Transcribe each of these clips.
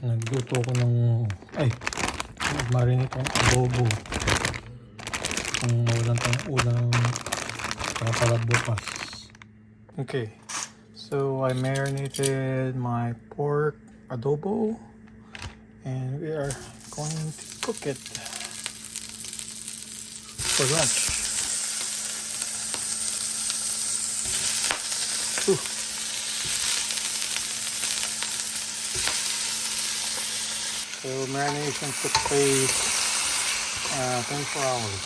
Nagluto ko ng nag-marinate ng adobo kung mawalan tayong ulam para bukas. Okay, so I marinated my pork adobo and we are going to cook it for lunch. Ooh. So marination took place 24 hours.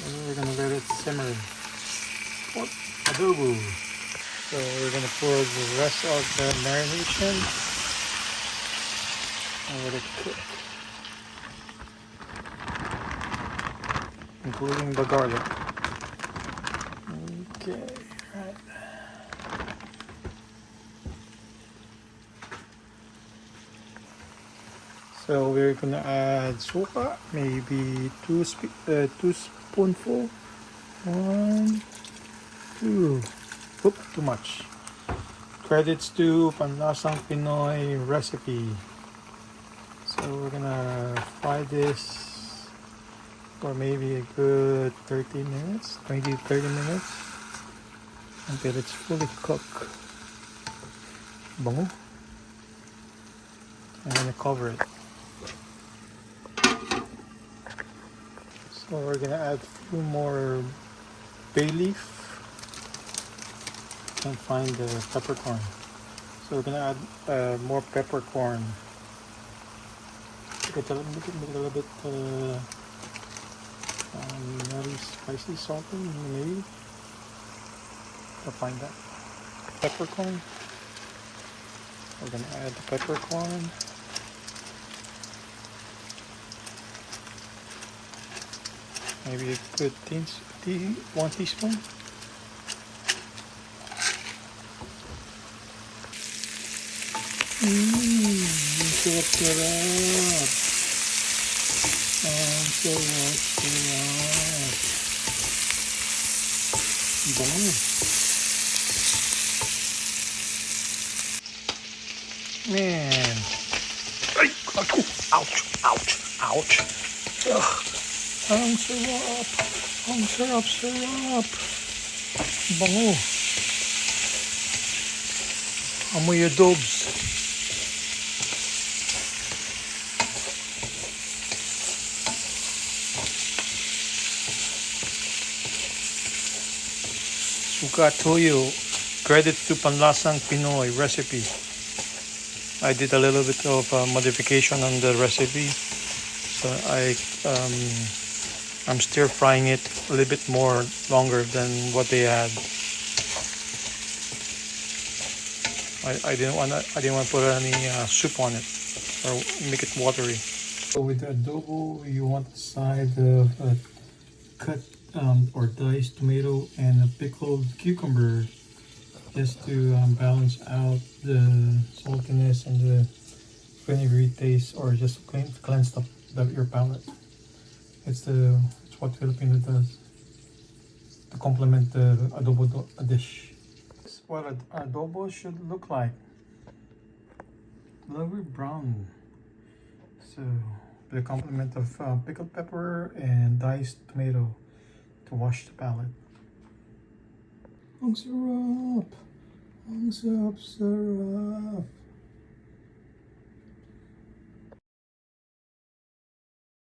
And we're gonna let it simmer. Pork adobo. So we're gonna pour the rest of the marination and let it cook, including the garlic. Okay, right. So we're gonna add suka, maybe two spoonful. 1, 2. Oop, too much. Credits to panlasang Pinoy recipe. So we're gonna fry this for maybe a good 30 minutes, 20 to 30 minutes until it's fully cooked. Bango. I'm gonna cover it. So we're gonna add a few more bay leaf. Can't find the peppercorn. So we're gonna add more peppercorn. Make it a little bit very spicy, salty, maybe. I'll find that. Peppercorn. We're gonna add the peppercorn. Maybe a good 1 teaspoon. Sarap. Bango. Man. Ay, ouch, ouch, ouch. Ugh. Ang sarap. Ang sarap. Bango. Amoy adobes. Suka toyo. Credits to panlasang Pinoy recipe. I did a little bit of modification on the recipe. So I'm stir frying it a little bit more longer than what they had. I didn't want to put any soup on it or make it watery. So with the adobo, you want the side of cut or diced tomato and a pickled cucumber, just to balance out the saltiness and the vinegary taste, or just cleanse your palate. It's what Filipino does to complement the adobo dish. This is what adobo should look like. Lovely brown. So the complement of pickled pepper and diced tomato to wash the palate. Ang sarap! Ang sarap!